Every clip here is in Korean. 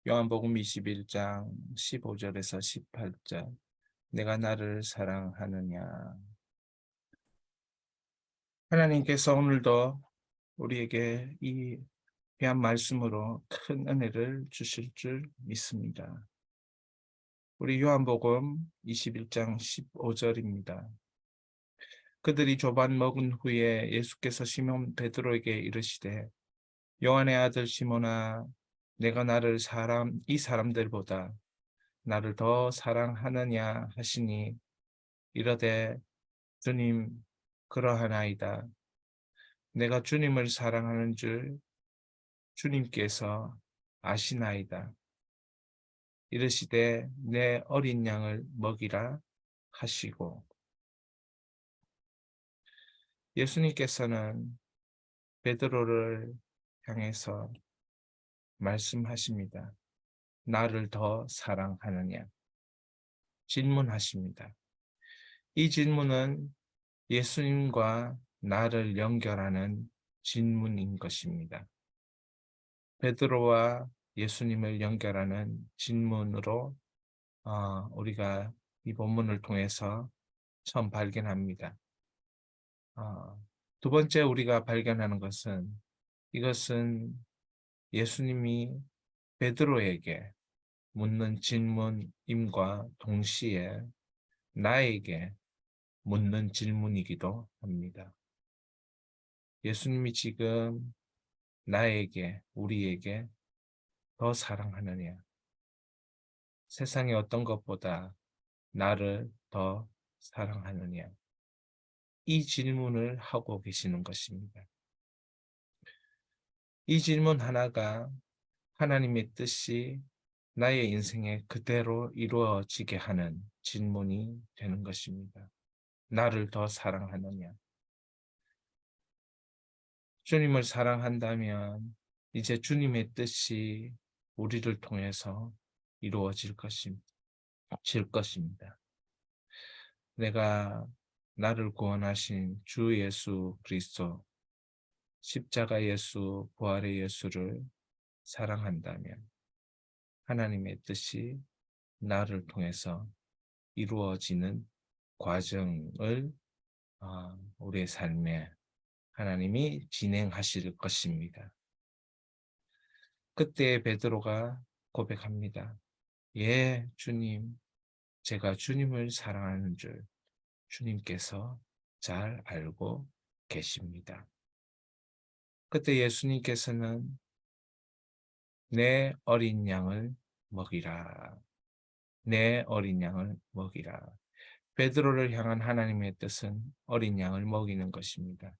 요한복음 21장 15절에서 18절. 내가 나를 사랑하느냐. 하나님께서 오늘도 우리에게 이 귀한 말씀으로 큰 은혜를 주실 줄 믿습니다. 우리 요한복음 21장 15절입니다. 그들이 조반 먹은 후에 예수께서 시몬 베드로에게 이르시되 요한의 아들 시몬아, 내가 나를 이 사람들보다 나를 더 사랑하느냐 하시니 이르되 주님, 그러하나이다. 내가 주님을 사랑하는 줄 주님께서 아시나이다. 이르시되 내 어린 양을 먹이라 하시고. 예수님께서는 베드로를 향해서 말씀하십니다. 나를 더 사랑하느냐? 질문하십니다. 이 질문은 예수님과 나를 연결하는 질문인 것입니다. 베드로와 예수님을 연결하는 질문으로 우리가 이 본문을 통해서 처음 발견합니다. 두 번째 우리가 발견하는 것은 이것은 예수님이 베드로에게 묻는 질문임과 동시에 나에게 묻는 질문이기도 합니다. 예수님이 지금 나에게, 우리에게 더 사랑하느냐? 세상의 어떤 것보다 나를 더 사랑하느냐? 이 질문을 하고 계시는 것입니다. 이 질문 하나가 하나님의 뜻이 나의 인생에 그대로 이루어지게 하는 질문이 되는 것입니다. 나를 더 사랑하느냐? 주님을 사랑한다면 이제 주님의 뜻이 우리를 통해서 이루어질 것입니다. 내가 나를 구원하신 주 예수 그리스도, 십자가 예수, 부활의 예수를 사랑한다면 하나님의 뜻이 나를 통해서 이루어지는 과정을 우리의 삶에 하나님이 진행하실 것입니다. 그때 베드로가 고백합니다. 예, 주님, 제가 주님을 사랑하는 줄 주님께서 잘 알고 계십니다. 그때 예수님께서는 내 어린 양을 먹이라. 내 어린 양을 먹이라. 베드로를 향한 하나님의 뜻은 어린 양을 먹이는 것입니다.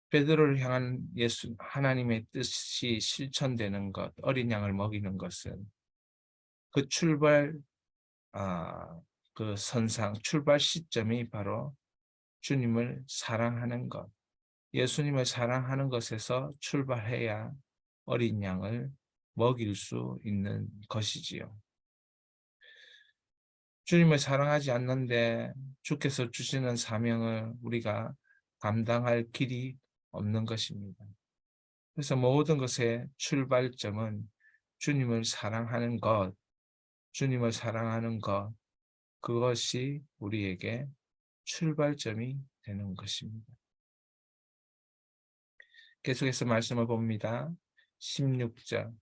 베드로를 향한 하나님의 뜻이 실천되는 것, 어린 양을 먹이는 것은 그 출발 시점이 바로 주님을 사랑하는 것, 예수님을 사랑하는 것에서 출발해야 어린 양을 먹일 수 있는 것이지요. 주님을 사랑하지 않는데 주께서 주시는 사명을 우리가 감당할 길이 없는 것입니다. 그래서 모든 것의 출발점은 주님을 사랑하는 것, 주님을 사랑하는 것, 그것이 우리에게 출발점이 되는 것입니다. 계속해서 말씀을 봅니다. 16절.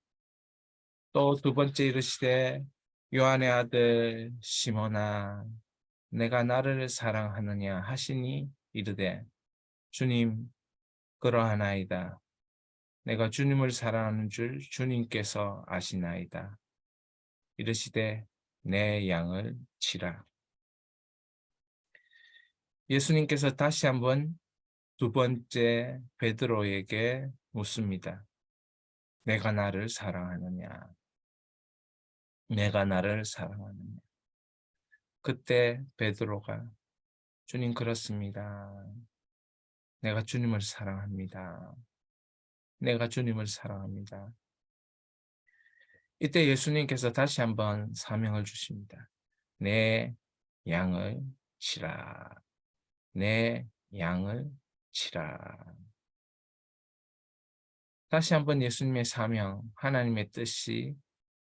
또 두 번째 이르시되 요한의 아들 시몬아, 내가 나를 사랑하느냐 하시니 이르되 주님, 그러하나이다. 내가 주님을 사랑하는 줄 주님께서 아시나이다. 이르시되 내 양을 치라. 예수님께서 다시 한번 두 번째 베드로에게 묻습니다. 내가 나를 사랑하느냐? 내가 나를 사랑하느냐? 그때 베드로가 주님, 그렇습니다. 내가 주님을 사랑합니다. 내가 주님을 사랑합니다. 이때 예수님께서 다시 한번 사명을 주십니다. 내 양을 치라. 내 양을 치라. 다시 한번 예수님의 사명, 하나님의 뜻이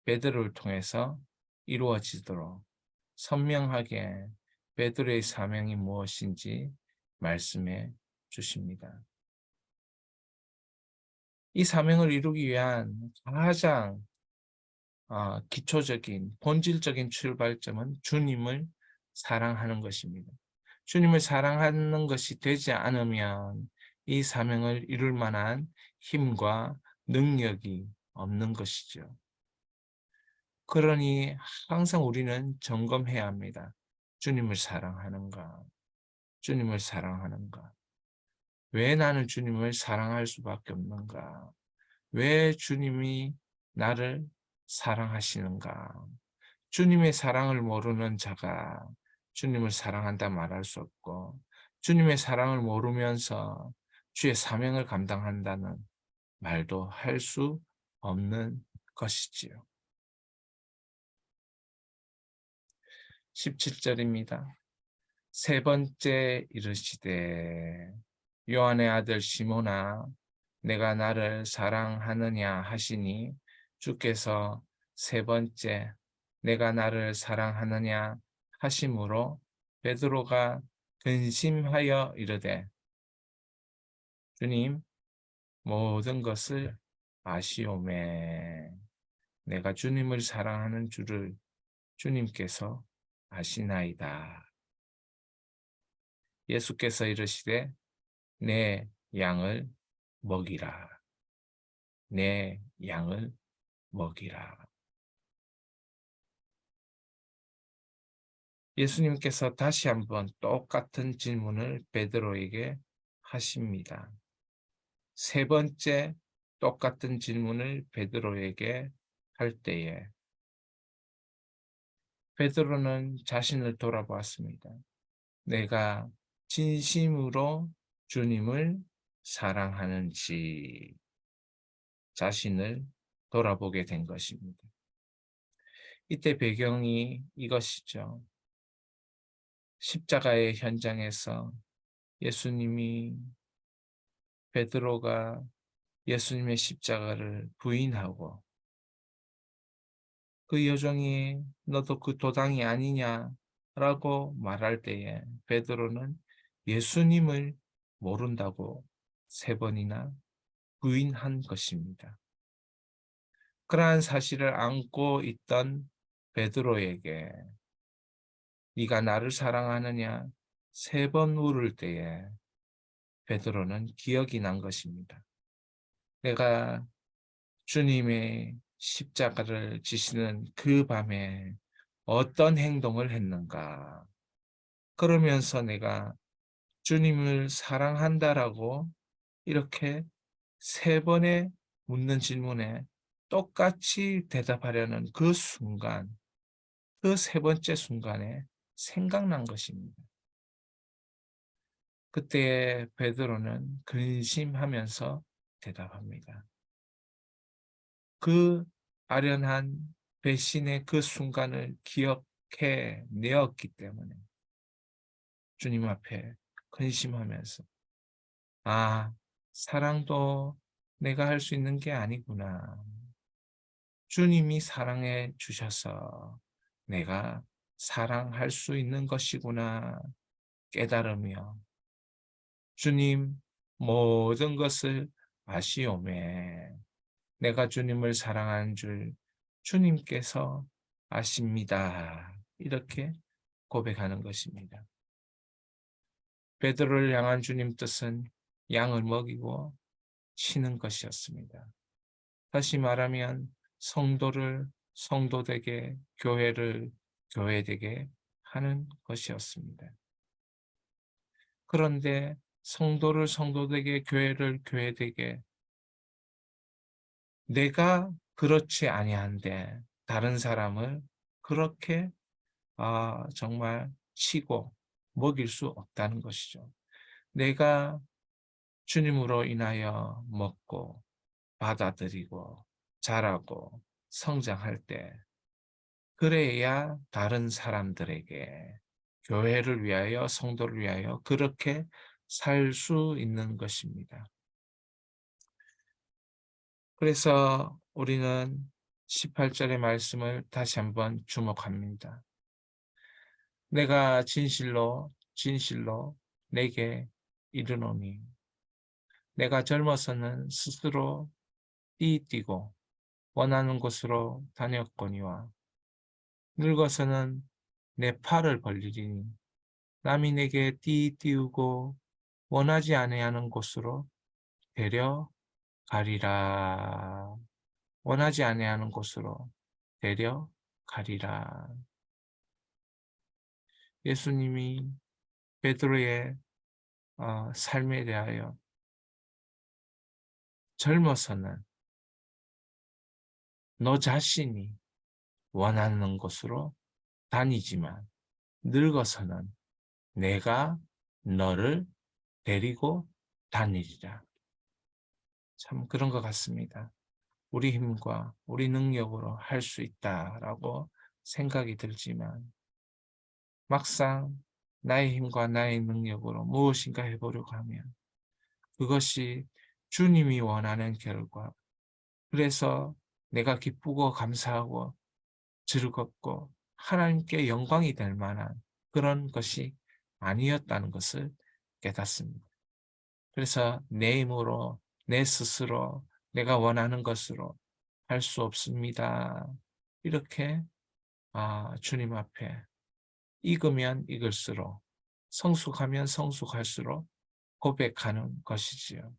베드로를 통해서 이루어지도록 선명하게 베드로의 사명이 무엇인지 말씀해 주십니다. 이 사명을 이루기 위한 가장 기초적인 본질적인 출발점은 주님을 사랑하는 것입니다. 주님을 사랑하는 것이 되지 않으면 이 사명을 이룰 만한 힘과 능력이 없는 것이죠. 그러니 항상 우리는 점검해야 합니다. 주님을 사랑하는가? 주님을 사랑하는가? 왜 나는 주님을 사랑할 수밖에 없는가? 왜 주님이 나를 사랑하시는가? 주님의 사랑을 모르는 자가 주님을 사랑한다 말할 수 없고, 주님의 사랑을 모르면서 주의 사명을 감당한다는 말도 할 수 없는 것이지요. 17절입니다. 세 번째 이르시되 요한의 아들 시몬아 내가 나를 사랑하느냐 하시니 주께서 세 번째 내가 나를 사랑하느냐 하심으로 베드로가 근심하여 이르되 주님 모든 것을 아시오매 내가 주님을 사랑하는 줄을 주님께서 아시나이다. 예수께서 이르시되 내 양을 먹이라. 내 양을 먹이라. 예수님께서 다시 한번 똑같은 질문을 베드로에게 하십니다. 세 번째 똑같은 질문을 베드로에게 할 때에 베드로는 자신을 돌아보았습니다. 내가 진심으로 주님을 사랑하는지 자신을 돌아보게 된 것입니다. 이때 배경이 이것이죠. 십자가의 현장에서 예수님이 베드로가 예수님의 십자가를 부인하고 그 여종이 너도 그 도당이 아니냐라고 말할 때에 베드로는 예수님을 모른다고 세 번이나 부인한 것입니다. 그러한 사실을 안고 있던 베드로에게 네가 나를 사랑하느냐 세 번 물을 때에 베드로는 기억이 난 것입니다. 내가 주님의 십자가를 지시는 그 밤에 어떤 행동을 했는가? 그러면서 내가 주님을 사랑한다라고 이렇게 세 번의 묻는 질문에 똑같이 대답하려는 그 순간, 그 세 번째 순간에 생각난 것입니다. 그때 베드로는 근심하면서 대답합니다. 그 아련한 배신의 그 순간을 기억해 내었기 때문에 주님 앞에 근심하면서 사랑도 내가 할 수 있는 게 아니구나. 주님이 사랑해 주셔서 내가 사랑할 수 있는 것이구나 깨달으며 주님 모든 것을 아시오매 내가 주님을 사랑하는 줄 주님께서 아십니다. 이렇게 고백하는 것입니다. 베드로를 향한 주님 뜻은 양을 먹이고 치는 것이었습니다. 다시 말하면 성도를 성도되게 교회를 교회되게 하는 것이었습니다. 그런데 성도를 성도되게 교회를 교회되게 내가 그렇지 아니한데 다른 사람을 그렇게 정말 치고 먹일 수 없다는 것이죠. 내가 주님으로 인하여 먹고 받아들이고 자라고 성장할 때 그래야 다른 사람들에게 교회를 위하여 성도를 위하여 그렇게 살 수 있는 것입니다. 그래서 우리는 18절의 말씀을 다시 한번 주목합니다. 내가 진실로 진실로 내게 이르노니 내가 젊어서는 스스로 띠띠고 원하는 곳으로 다녔거니와 늙어서는 내 팔을 벌리리니 남이 내게 띠띠우고 원하지 아니하는 곳으로 데려가리라. 원하지 아니하는 곳으로 데려가리라. 예수님이 베드로의 삶에 대하여 젊어서는 너 자신이 원하는 곳으로 다니지만 늙어서는 내가 너를 데리고 다니리라. 참 그런 것 같습니다. 우리 힘과 우리 능력으로 할 수 있다라고 생각이 들지만 막상 나의 힘과 나의 능력으로 무엇인가 해보려고 하면 그것이 주님이 원하는 결과, 그래서 내가 기쁘고 감사하고 즐겁고 하나님께 영광이 될 만한 그런 것이 아니었다는 것을 깨닫습니다. 그래서 내 힘으로 내 스스로 내가 원하는 것으로 할 수 없습니다. 이렇게 주님 앞에 익으면 익을수록 성숙하면 성숙할수록 고백하는 것이지요.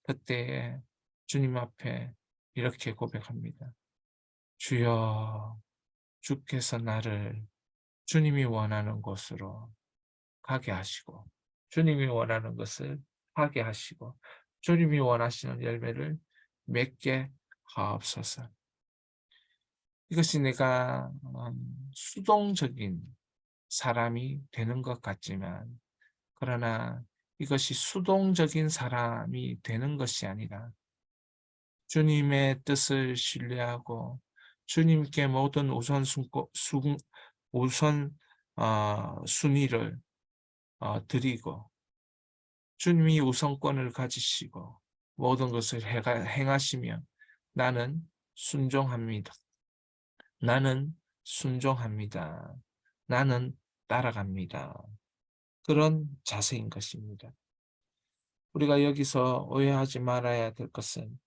그때에 주님 앞에 이렇게 고백합니다. 주여, 주께서 나를 주님이 원하는 곳으로 가게 하시고 주님이 원하는 것을 하게 하시고 주님이 원하시는 열매를 맺게 하옵소서. 이것이 내가 수동적인 사람이 되는 것 같지만 그러나 이것이 수동적인 사람이 되는 것이 아니라 주님의 뜻을 신뢰하고 주님께 모든 우선 순위를 드리고 주님이 우선권을 가지시고 모든 것을 행하시며 나는 순종합니다. 나는 순종합니다. 나는 따라갑니다. 그런 자세인 것입니다. 우리가 여기서 오해하지 말아야 될 것은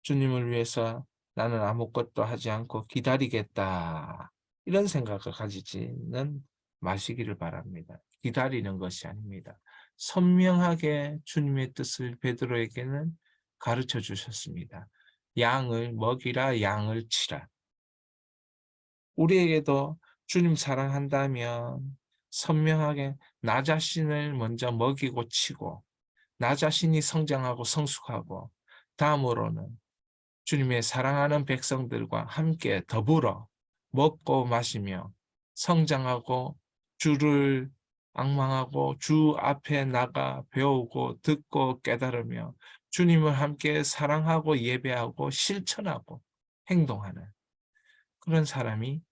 주님을 위해서 나는 아무것도 하지 않고 기다리겠다. 이런 생각을 가지지는 마시기를 바랍니다. 기다리는 것이 아닙니다. 선명하게 주님의 뜻을 베드로에게는 가르쳐 주셨습니다. 양을 먹이라, 양을 치라. 우리에게도 주님 사랑한다면 선명하게 나 자신을 먼저 먹이고 치고 나 자신이 성장하고 성숙하고 다음으로는 주님의 사랑하는 백성들과 함께 더불어 먹고 마시며 성장하고 주를 앙망하고 주 앞에 나가 배우고 듣고 깨달으며 주님을 함께 사랑하고 예배하고 실천하고 행동하는 그런 사람이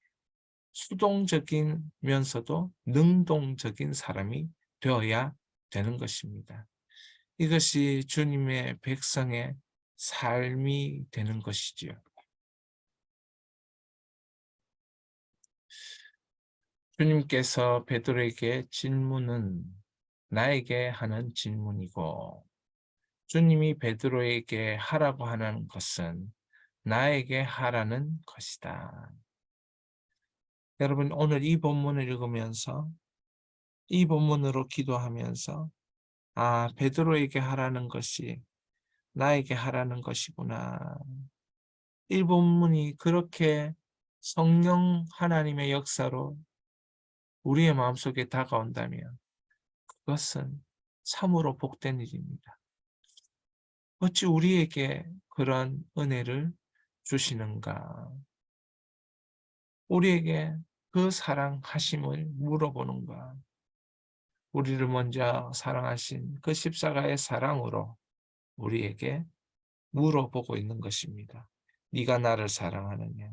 수동적이면서도 능동적인 사람이 되어야 되는 것입니다. 이것이 주님의 백성의 삶이 되는 것이지요. 주님께서 베드로에게 질문은 나에게 하는 질문이고 주님이 베드로에게 하라고 하는 것은 나에게 하라는 것이다. 여러분 오늘 이 본문을 읽으면서 이 본문으로 기도하면서 베드로에게 하라는 것이 나에게 하라는 것이구나. 이 본문이 그렇게 성령 하나님의 역사로 우리의 마음속에 다가온다면 그것은 참으로 복된 일입니다. 어찌 우리에게 그런 은혜를 주시는가? 우리에게 그 사랑하심을 물어보는가? 우리를 먼저 사랑하신 그 십자가의 사랑으로 우리에게 물어보고 있는 것입니다. 네가 나를 사랑하느냐?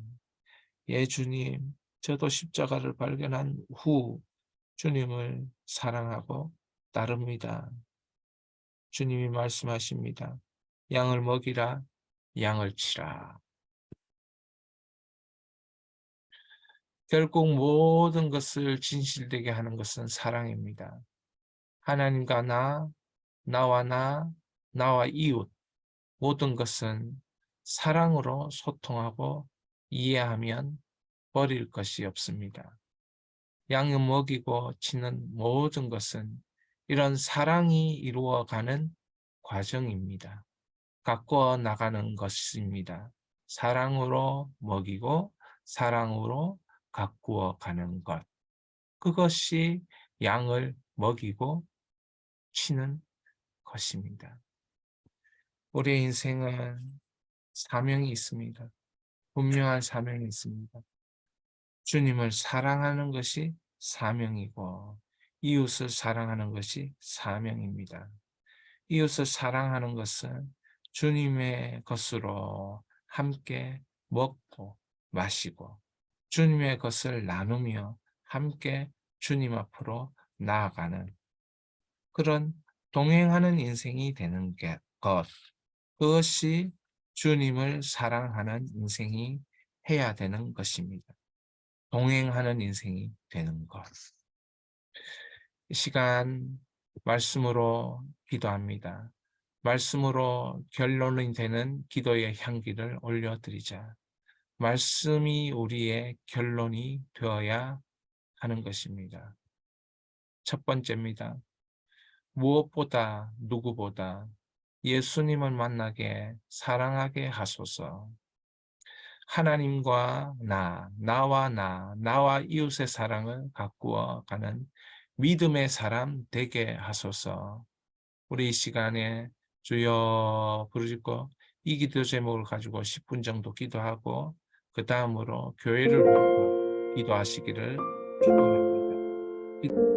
예, 주님, 저도 십자가를 발견한 후 주님을 사랑하고 따릅니다. 주님이 말씀하십니다. 양을 먹이라, 양을 치라. 결국 모든 것을 진실되게 하는 것은 사랑입니다. 하나님과 나와 나와 이웃, 모든 것은 사랑으로 소통하고 이해하면 버릴 것이 없습니다. 양을 먹이고 치는 모든 것은 이런 사랑이 이루어가는 과정입니다. 가꾸어 나가는 것입니다. 사랑으로 먹이고 사랑으로 가꾸어 가는 것. 그것이 양을 먹이고 치는 것입니다. 우리의 인생은 사명이 있습니다. 분명한 사명이 있습니다. 주님을 사랑하는 것이 사명이고 이웃을 사랑하는 것이 사명입니다. 이웃을 사랑하는 것은 주님의 것으로 함께 먹고 마시고 주님의 것을 나누며 함께 주님 앞으로 나아가는 그런 동행하는 인생이 되는 것. 그것이 주님을 사랑하는 인생이 해야 되는 것입니다. 동행하는 인생이 되는 것. 이 시간 말씀으로 기도합니다. 말씀으로 결론이 되는 기도의 향기를 올려드리자. 말씀이 우리의 결론이 되어야 하는 것입니다. 첫 번째입니다. 무엇보다 누구보다 예수님을 만나게 사랑하게 하소서. 하나님과 나와 이웃의 사랑을 가꾸어 가는 믿음의 사람 되게 하소서. 우리 이 시간에 주여 부르짖고 이 기도 제목을 가지고 10분 정도 기도하고 그 다음으로 교회를 위해서 기도하시기를 축원합니다.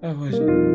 아버지